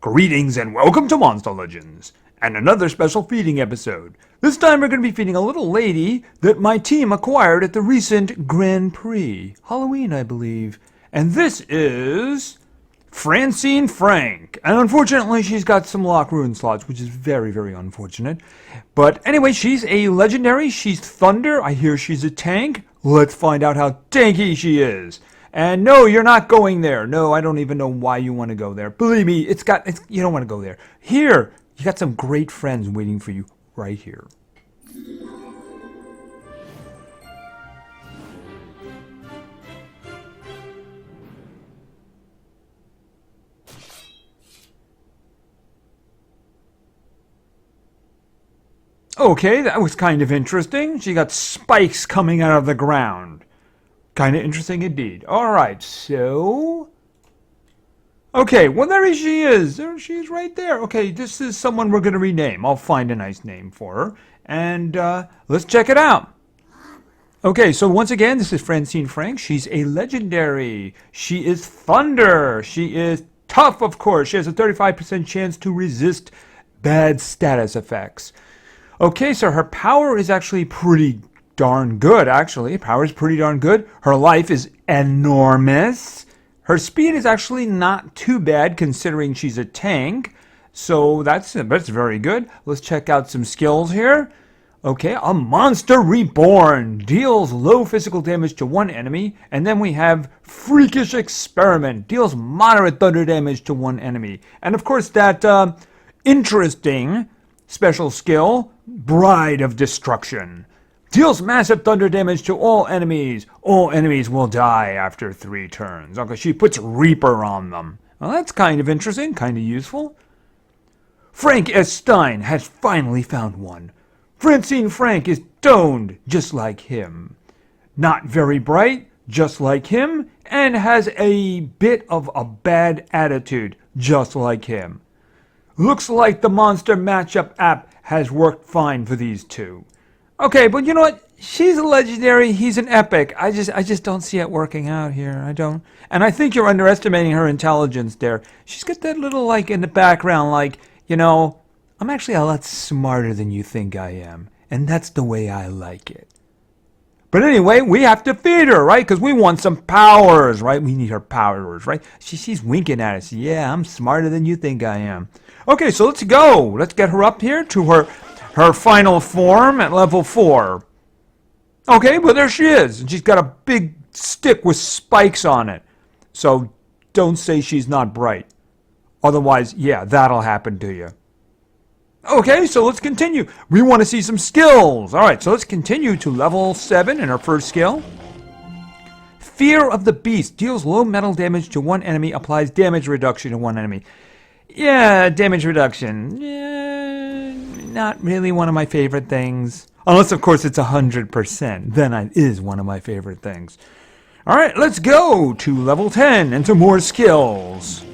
Greetings and welcome to Monster Legends, and another special feeding episode. This time we're going to be feeding a little lady that my team acquired at the recent Grand Prix. Halloween, I believe. And this is Francine Frank. And unfortunately, she's got some lock rune slots, which is very, very unfortunate. But anyway, she's a legendary. She's Thunder. I hear she's a tank. Let's find out how tanky she is. And no, you're not going there. No, I don't even know why you want to go there. Believe me, you don't want to go there. Here, you got some great friends waiting for you right here. Okay, that was kind of interesting. She got spikes coming out of the ground. Kind of interesting indeed. Alright, so... Okay, well there she is. There she is right there. Okay, this is someone we're going to rename. I'll find a nice name for her. And let's check it out. Okay, so once again, this is Francine Frank. She's a legendary. She is Thunder. She is tough, of course. She has a 35% chance to resist bad status effects. Okay, so her power is actually pretty darn good, actually. Power is pretty darn good. Her life is enormous. Her speed is actually not too bad considering she's a tank. So that's very good. Let's check out some skills here. Okay, a Monster Reborn. Deals low physical damage to one enemy. And then we have Freakish Experiment. Deals moderate thunder damage to one enemy. And of course that interesting special skill, Bride of Destruction. Deals massive thunder damage to all enemies. All enemies will die after 3 turns. Okay, she puts Reaper on them. Well, that's kind of interesting, kind of useful. Frank S. Stein has finally found one. Francine Frank is stoned, just like him. Not very bright, just like him, and has a bit of a bad attitude, just like him. Looks like the Monster Matchup app has worked fine for these two. Okay, but you know what? She's a legendary. He's an epic. I just don't see it working out here. I don't. And I think you're underestimating her intelligence there. She's got that little, like, in the background, like, you know, I'm actually a lot smarter than you think I am. And that's the way I like it. But anyway, we have to feed her, right? Because we want some powers, right? We need her powers, right? She's winking at us. Yeah, I'm smarter than you think I am. Okay, so let's go. Let's get her up here to her final form at level 4. Okay, well there she is. And she's got a big stick with spikes on it. So don't say she's not bright. Otherwise, yeah, that'll happen to you. Okay, so let's continue. We want to see some skills. Alright, so let's continue to level 7 in our first skill. Fear of the Beast. Deals low metal damage to one enemy. Applies damage reduction to one enemy. Yeah, damage reduction. Yeah, not really one of my favorite things. Unless, of course, it's 100%. Then it is one of my favorite things. Alright, let's go to level 10 and some more skills.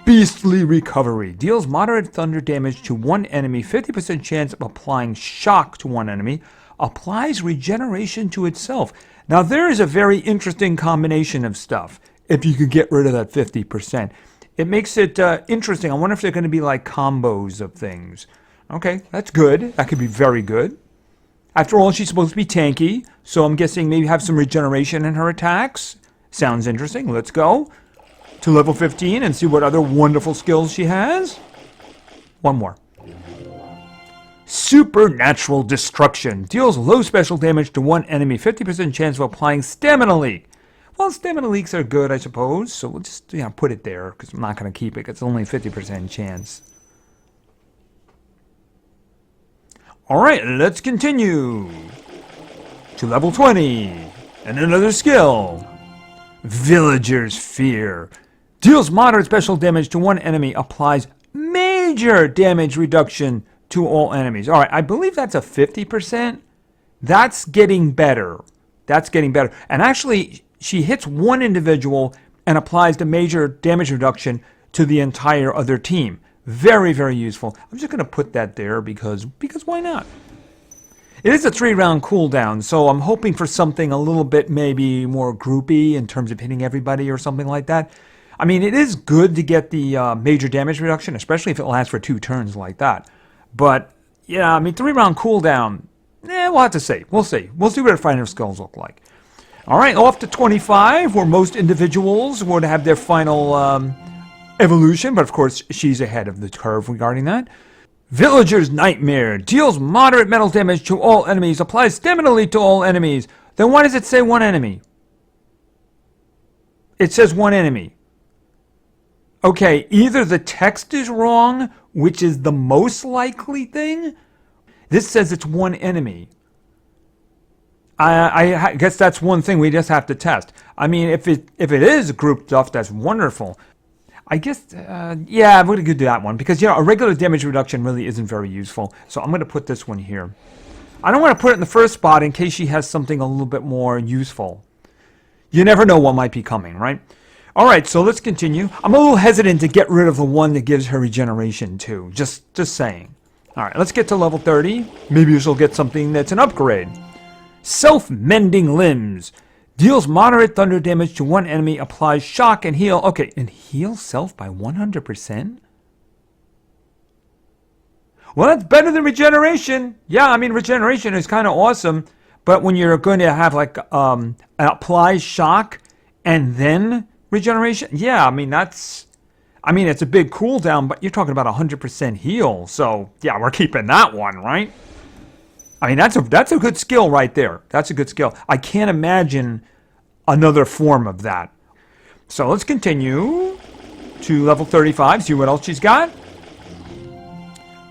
Beastly Recovery. Deals moderate thunder damage to one enemy. 50% chance of applying shock to one enemy. Applies regeneration to itself. Now, there is a very interesting combination of stuff. If you could get rid of that 50%. It makes it interesting. I wonder if they're going to be like combos of things. Okay, that's good. That could be very good. After all, she's supposed to be tanky, so I'm guessing maybe have some regeneration in her attacks. Sounds interesting. Let's go to level 15 and see what other wonderful skills she has. One more. Supernatural Destruction. Deals low special damage to one enemy. 50% chance of applying Stamina Leak. Well, stamina leaks are good, I suppose, so we'll just put it there, because I'm not going to keep it, it's only a 50% chance. Alright, let's continue to level 20, and another skill. Villager's Fear. Deals moderate special damage to one enemy, applies major damage reduction to all enemies. Alright, I believe that's a 50%. That's getting better. That's getting better. And actually, she hits one individual and applies the major damage reduction to the entire other team. Very, very useful. I'm just going to put that there because why not? It is a 3-round cooldown, so I'm hoping for something a little bit maybe more groupy in terms of hitting everybody or something like that. I mean, it is good to get the major damage reduction, especially if it lasts for 2 turns like that. But, yeah, I mean, 3-round cooldown, we'll have to see. We'll see. We'll see what our final skills look like. All right, off to 25, where most individuals would have their final evolution. But, of course, she's ahead of the curve regarding that. Villager's Nightmare. Deals moderate metal damage to all enemies. Applies stamina lead to all enemies. Then why does it say 1 enemy? It says 1 enemy. Okay, either the text is wrong, which is the most likely thing. This says it's 1 enemy. I guess that's one thing we just have to test. I mean, if it is group stuff, that's wonderful. I guess, yeah, I'm going to do that one. Because, you know, a regular damage reduction really isn't very useful. So I'm going to put this one here. I don't want to put it in the first spot in case she has something a little bit more useful. You never know what might be coming, right? All right, so let's continue. I'm a little hesitant to get rid of the one that gives her regeneration, too. Just saying. All right, let's get to level 30. Maybe she'll get something that's an upgrade. Self-Mending Limbs. Deals moderate thunder damage to 1 enemy. Applies shock and heal. Okay, and heal self by 100%? Well, that's better than regeneration. Yeah, I mean, regeneration is kind of awesome. But when you're going to have, like, apply shock and then regeneration, yeah, I mean, it's a big cooldown, but you're talking about 100% heal. So, yeah, we're keeping that one, right? I mean, that's a good skill right there. That's a good skill. I can't imagine another form of that. So let's continue to level 35, see what else she's got.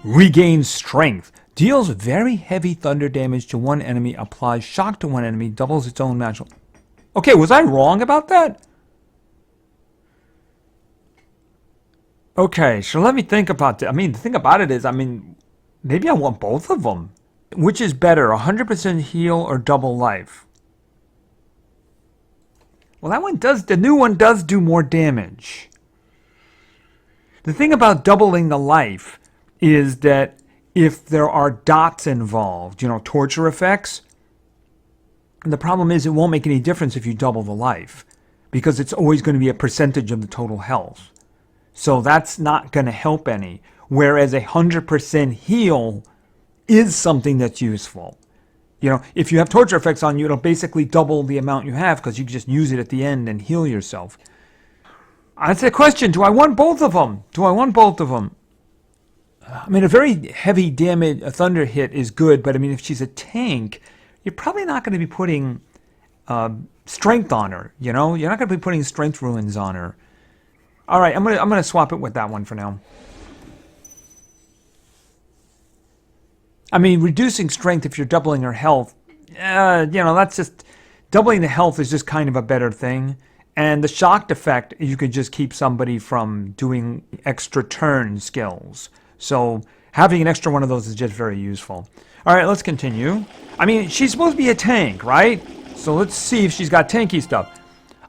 Regain Strength. Deals very heavy thunder damage to 1 enemy. Applies shock to 1 enemy. Doubles its own magical. Okay, was I wrong about that? Okay, so let me think about that. I mean, the thing about it is, maybe I want both of them. Which is better, 100% heal or double life? Well, the new one does do more damage. The thing about doubling the life is that if there are dots involved, you know, torture effects, the problem is it won't make any difference if you double the life, because it's always going to be a percentage of the total health. So that's not going to help any. Whereas 100% heal is something that's useful. You know, if you have torture effects on you, it'll basically double the amount you have because you can just use it at the end and heal yourself. That's the question. Do I want both of them? I mean, a very heavy damage, a thunder hit is good, but I mean, if she's a tank, you're probably not going to be putting strength on her, you know? You're not going to be putting strength ruins on her. All right, I'm gonna swap it with that one for now. I mean, reducing strength if you're doubling her health, you know, that's just... Doubling the health is just kind of a better thing. And the shocked effect, you could just keep somebody from doing extra turn skills. So having an extra one of those is just very useful. All right, let's continue. I mean, she's supposed to be a tank, right? So let's see if she's got tanky stuff.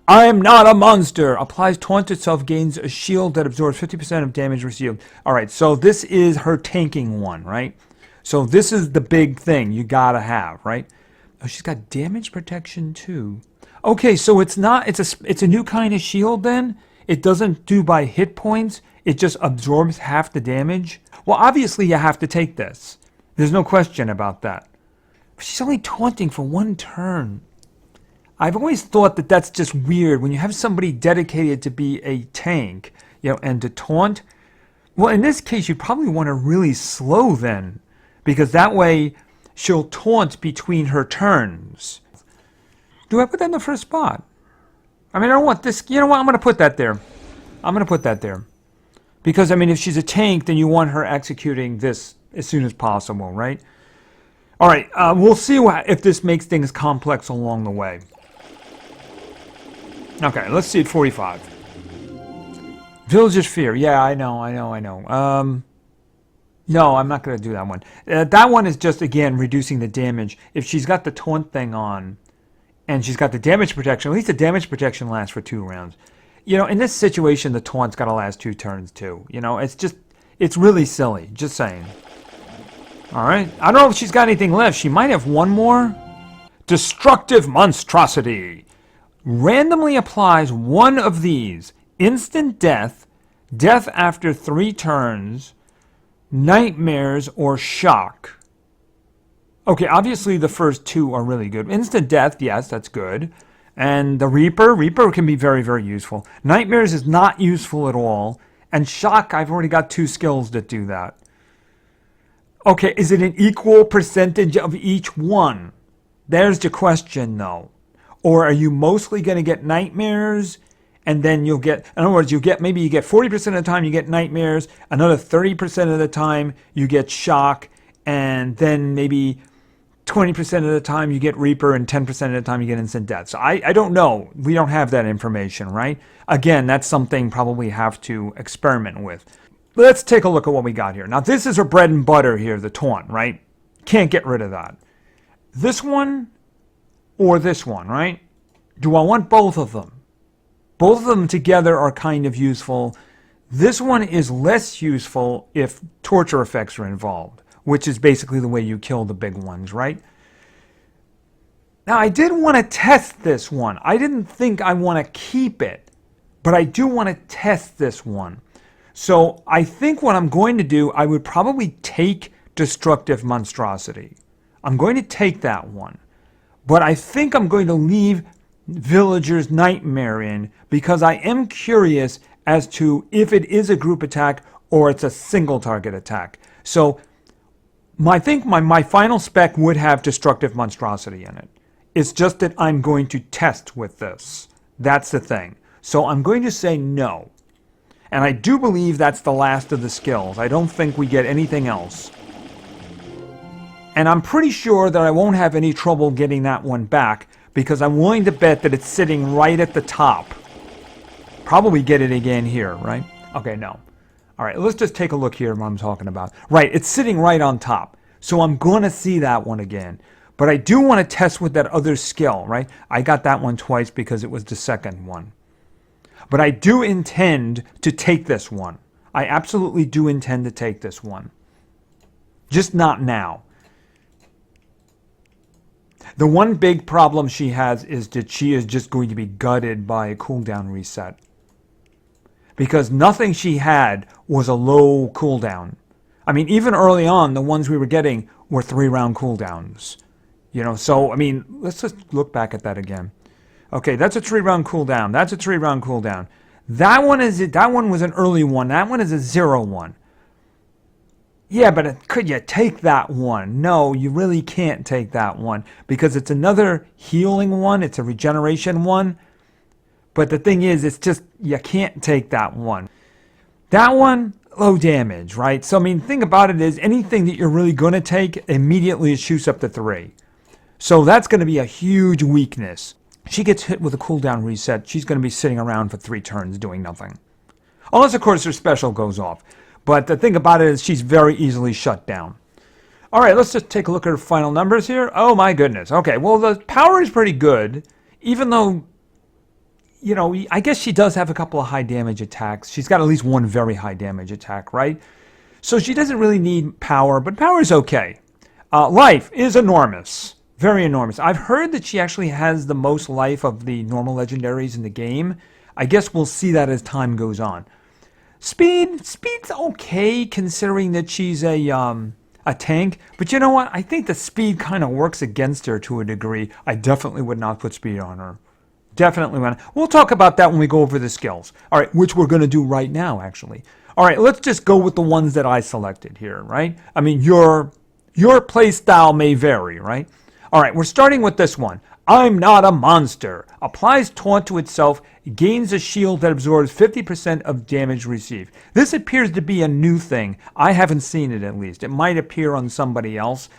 I'm not a monster. Applies taunt itself, gains a shield that absorbs 50% of damage received. All right, so this is her tanking one, right? So this is the big thing you gotta have, right? Oh, she's got damage protection too. Okay, so it's a new kind of shield then? It doesn't do by hit points, it just absorbs half the damage? Well, obviously you have to take this. There's no question about that. But she's only taunting for 1 turn. I've always thought that that's just weird. When you have somebody dedicated to be a tank, you know, and to taunt, well, in this case, you probably want to really slow then, because that way she'll taunt between her turns. Do I put that in the first spot? I mean, I don't want this. You know what? I'm going to put that there. Because, I mean, if she's a tank, then you want her executing this as soon as possible, right? All right, we'll see if this makes things complex along the way. Okay, let's see at 45. Villager's Fear. Yeah, I know. No, I'm not going to do that one. That one is just, again, reducing the damage. If she's got the taunt thing on, and she's got the damage protection, at least the damage protection lasts for 2 rounds. You know, in this situation, the taunt's got to last 2 turns, too. You know, it's really silly. Just saying. All right. I don't know if she's got anything left. She might have one more. Destructive Monstrosity. Randomly applies one of these instant death, death after 3 turns, nightmares, or shock. Okay, obviously the first 2 are really good. Instant death, yes, that's good. And the Reaper can be very, very useful. Nightmares is not useful at all. And shock, I've already got 2 skills that do that. Okay, is it an equal percentage of each one? There's the question, though. Or are you mostly going to get nightmares, and then you'll get, in other words, maybe you get 40% of the time you get nightmares, another 30% of the time you get shock, and then maybe 20% of the time you get Reaper, and 10% of the time you get instant death. So I don't know. We don't have that information, right? Again, that's something probably have to experiment with. Let's take a look at what we got here. Now, this is our bread and butter here, the taunt, right? Can't get rid of that. This one or this one, right? Do I want both of them? Both of them together are kind of useful. This one is less useful if torture effects are involved, which is basically the way you kill the big ones, right? Now, I did want to test this one. I didn't think I want to keep it, but I do want to test this one. So I think what I'm going to do, I would probably take Destructive Monstrosity. I'm going to take that one. But I think I'm going to leave Villager's Nightmare in because I am curious as to if it is a group attack or it's a single target attack. So I think my final spec would have Destructive Monstrosity in it. It's just that I'm going to test with this. That's the thing. So I'm going to say no. And I do believe that's the last of the skills. I don't think we get anything else. And I'm pretty sure that I won't have any trouble getting that one back because I'm willing to bet that it's sitting right at the top. Probably get it again here, right? Okay, no. All right, let's just take a look here at what I'm talking about. Right, it's sitting right on top. So I'm going to see that one again. But I do want to test with that other skill, right? I got that one twice because it was the second one. But I do intend to take this one. I absolutely do intend to take this one. Just not now. The one big problem she has is that she is just going to be gutted by a cooldown reset. Because nothing she had was a low cooldown. I mean, even early on, the ones we were getting were 3-round cooldowns. You know, so, I mean, let's just look back at that again. Okay, that's a 3-round cooldown. That's a 3-round cooldown. That one was an early one. That one is a 0-1. Yeah, but could you take that one? No, you really can't take that one because it's another healing one. It's a regeneration one. But the thing is, it's just, you can't take that one. That one, low damage, right? So, I mean, the thing about it is anything that you're really going to take, immediately it shoots up to 3. So that's going to be a huge weakness. She gets hit with a cooldown reset, she's going to be sitting around for 3 turns doing nothing. Unless, of course, her special goes off. But the thing about it is she's very easily shut down. All right, let's just take a look at her final numbers here. Oh, my goodness. Okay, well, the power is pretty good, even though, you know, I guess she does have a couple of high damage attacks. She's got at least one very high damage attack, right? So she doesn't really need power, but power is okay. Life is enormous. Very enormous. I've heard that she actually has the most life of the normal legendaries in the game. I guess we'll see that as time goes on. Speed's okay considering that she's a tank. But you know what? I think the speed kind of works against her to a degree. I definitely would not put speed on her. Definitely not. We'll talk about that when we go over the skills. All right, which we're going to do right now, actually. All right, let's just go with the ones that I selected here, right? I mean, your play style may vary, right? All right, we're starting with this one. I'm not a monster. Applies taunt to itself, gains a shield that absorbs 50% of damage received. This appears to be a new thing. I haven't seen it at least. It might appear on somebody else.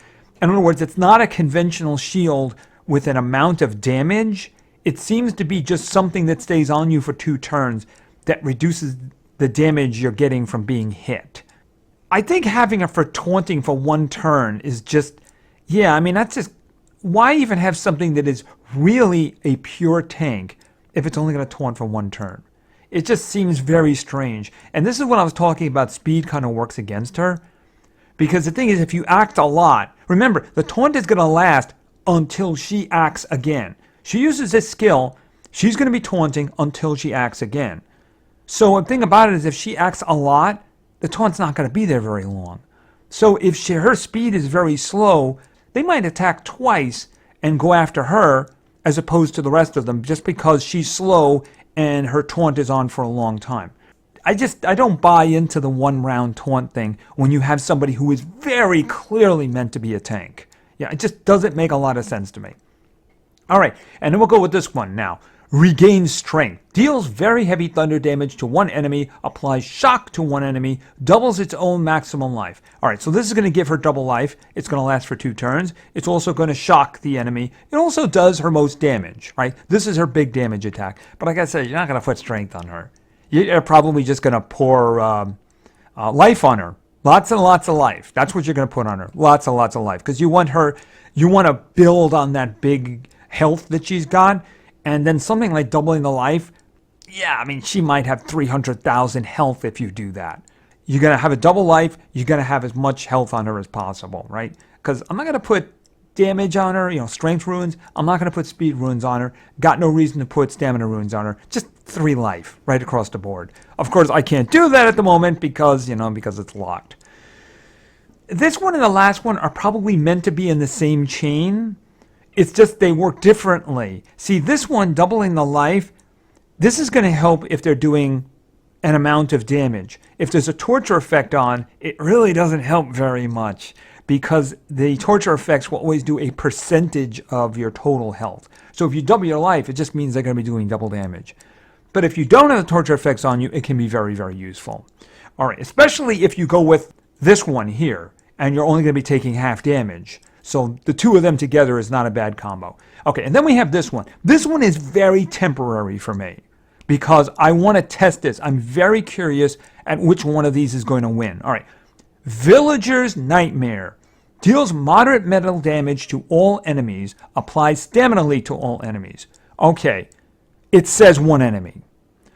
In other words, it's not a conventional shield with an amount of damage. It seems to be just something that stays on you for 2 turns that reduces the damage you're getting from being hit. I think having it for taunting for 1 turn is just, yeah, I mean, that's just, why even have something that is really a pure tank if it's only going to taunt for 1 turn? It just seems very strange. And this is what I was talking about, speed kind of works against her. Because the thing is, if you act a lot, remember, the taunt is going to last until she acts again. She uses this skill, she's going to be taunting until she acts again. So the thing about it is if she acts a lot, the taunt's not going to be there very long. So if her speed is very slow, they might attack twice and go after her as opposed to the rest of them just because she's slow and her taunt is on for a long time. I don't buy into the one round taunt thing when you have somebody who is very clearly meant to be a tank. Yeah, it just doesn't make a lot of sense to me. All right, and then we'll go with this one now. Regain strength. Deals very heavy thunder damage to one enemy, applies shock to one enemy, doubles its own maximum life. All right, so this is going to give her double life. It's going to last for 2 turns. It's also going to shock the enemy. It also does her most damage, right? This is her big damage attack. But like I said, you're not going to put strength on her. You're probably just going to pour life on her. Lots and lots of life. That's what you're going to put on her. Lots and lots of life. Because you want to build on that big health that she's got. And then something like doubling the life, yeah, I mean, she might have 300,000 health if you do that. You're going to have a double life. You're going to have as much health on her as possible, right? Because I'm not going to put damage on her, strength runes. I'm not going to put speed runes on her. Got no reason to put stamina runes on her. Just 3 life right across the board. Of course, I can't do that at the moment because it's locked. This one and the last one are probably meant to be in the same chain. It's just they work differently. See, this one, doubling the life, this is going to help if they're doing an amount of damage. If there's a torture effect on, it really doesn't help very much because the torture effects will always do a percentage of your total health. So if you double your life, it just means they're going to be doing double damage. But if you don't have the torture effects on you, it can be very, very useful. All right, especially if you go with this one here and you're only going to be taking half damage. So the 2 of them together is not a bad combo. Okay, and then we have this one. This one is very temporary for me because I want to test this. I'm very curious at which one of these is going to win. All right, Villager's Nightmare. Deals moderate metal damage to all enemies. Applies stamina leak to all enemies. Okay, it says 1 enemy.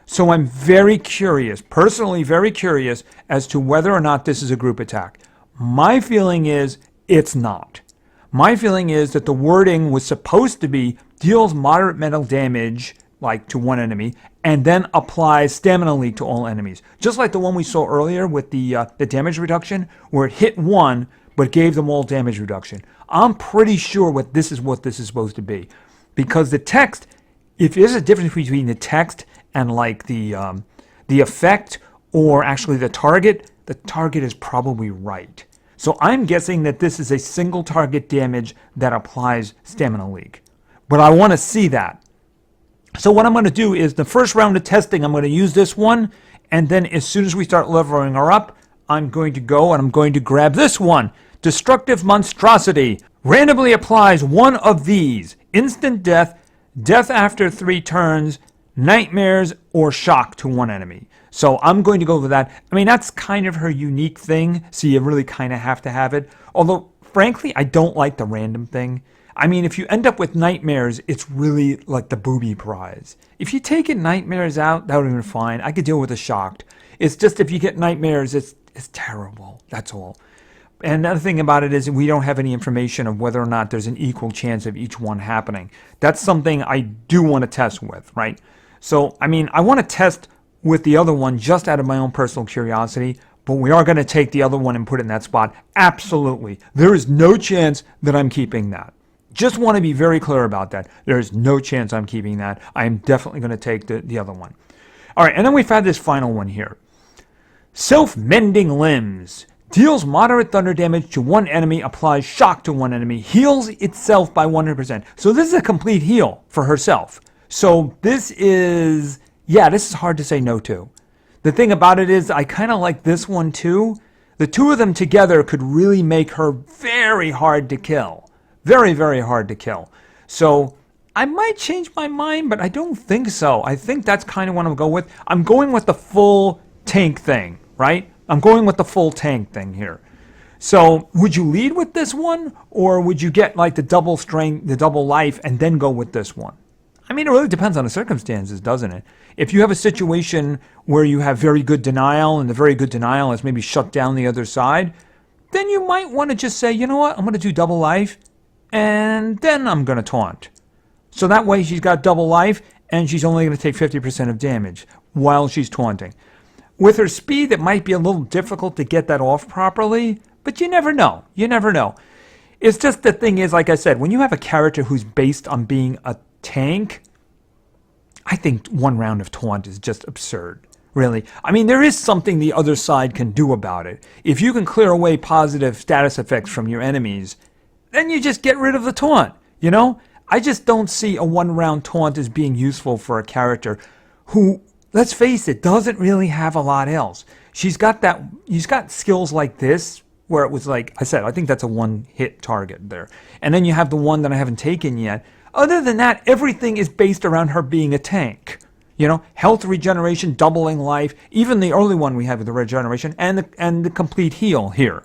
So I'm very curious, personally very curious, as to whether or not this is a group attack. My feeling is it's not. My feeling is that the wording was supposed to be deals moderate mental damage, like to one enemy, and then applies stamina leak to all enemies. Just like the one we saw earlier with the damage reduction, where it hit one, but gave them all damage reduction. I'm pretty sure what this is supposed to be. Because the text, if there's a difference between the text and like the effect, or actually the target is probably right. So I'm guessing that this is a single target damage that applies stamina leak. But I want to see that. So what I'm going to do is the first round of testing, I'm going to use this one. And then as soon as we start leveling her up, I'm going to go and I'm going to grab this one. Destructive Monstrosity. Randomly applies one of these. Instant death, death after 3 turns, nightmares, or shock to one enemy. So I'm going to go with that. I mean, that's kind of her unique thing, so you really kind of have to have it. Although, frankly, I don't like the random thing. I mean, if you end up with nightmares, it's really like the booby prize. If you take nightmares out, that would have been fine. I could deal with a shocked. It's just if you get nightmares, it's terrible. That's all. And another thing about it is we don't have any information of whether or not there's an equal chance of each one happening. That's something I do want to test with, right? So, I mean, I want to test with the other one just out of my own personal curiosity, but we are going to take the other one and put it in that spot. Absolutely. There is no chance that I'm keeping that. Just want to be very clear about that. There is no chance I'm keeping that. I am definitely going to take the other one. All right, and then we've had this final one here. Self-Mending Limbs. Deals moderate thunder damage to one enemy, applies shock to one enemy, heals itself by 100%. So this is a complete heal for herself. So this is hard to say no to. The thing about it is I kind of like this one too. The 2 of them together could really make her very hard to kill. Very, very hard to kill. So I might change my mind, but I don't think so. I think that's kind of what I'm going with. I'm going with the full tank thing, right? I'm going with the full tank thing here. So would you lead with this one, or would you get like the double strength, the double life, and then go with this one? I mean, it really depends on the circumstances, doesn't it? If you have a situation where you have very good denial, and the very good denial has maybe shut down the other side, then you might want to just say, you know what, I'm going to do double life, and then I'm going to taunt. So that way she's got double life, and she's only going to take 50% of damage. while she's taunting. With her speed, it might be a little difficult to get that off properly, but you never know. You never know. It's just the thing is, like I said, when you have a character who's based on being a tank, I think one round of taunt is just absurd. Really. I mean, there is something the other side can do about it. If you can clear away positive status effects from your enemies, then you just get rid of the taunt, you know? I just don't see a one-round taunt as being useful for a character who, let's face it, doesn't really have a lot else. She's got skills like this, where it was like, I said, I think that's a one-hit target there. And then you have the one that I haven't taken yet. Other than that, everything is based around her being a tank. You know, health regeneration, doubling life, even the early one we had with the regeneration, and the complete heal here.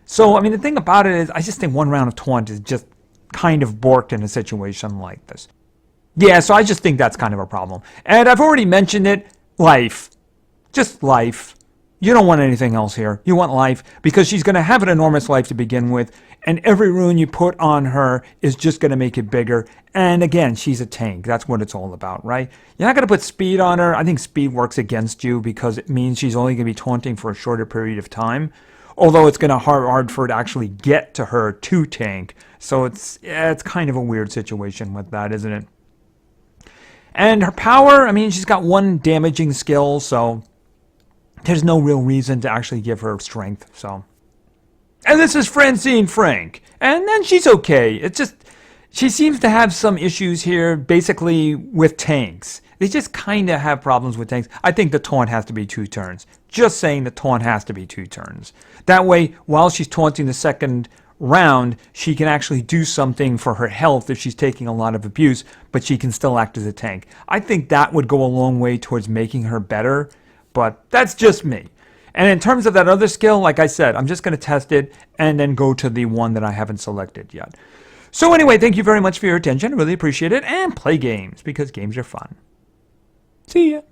So, I mean, the thing about it is, I just think one round of taunt is just kind of borked in a situation like this. Yeah, so I just think that's kind of a problem. And I've already mentioned it, life. Just life. You don't want anything else here. You want life, because she's going to have an enormous life to begin with, and every rune you put on her is just going to make it bigger. And again, she's a tank. That's what it's all about, right? You're not going to put speed on her. I think speed works against you because it means she's only going to be taunting for a shorter period of time. Although it's going to hard for her to actually get to her to tank. So it's kind of a weird situation with that, isn't it? And her power, I mean, she's got one damaging skill, so there's no real reason to actually give her strength, so. And this is Francine Frank. And then she's okay. It's just, she seems to have some issues here, basically with tanks. They just kind of have problems with tanks. I think the taunt has to be 2 turns. Just saying the taunt has to be 2 turns. That way, while she's taunting the second round, she can actually do something for her health if she's taking a lot of abuse, but she can still act as a tank. I think that would go a long way towards making her better, but that's just me. And in terms of that other skill, like I said, I'm just going to test it and then go to the one that I haven't selected yet. So anyway, thank you very much for your attention. I really appreciate it. And play games, because games are fun. See ya.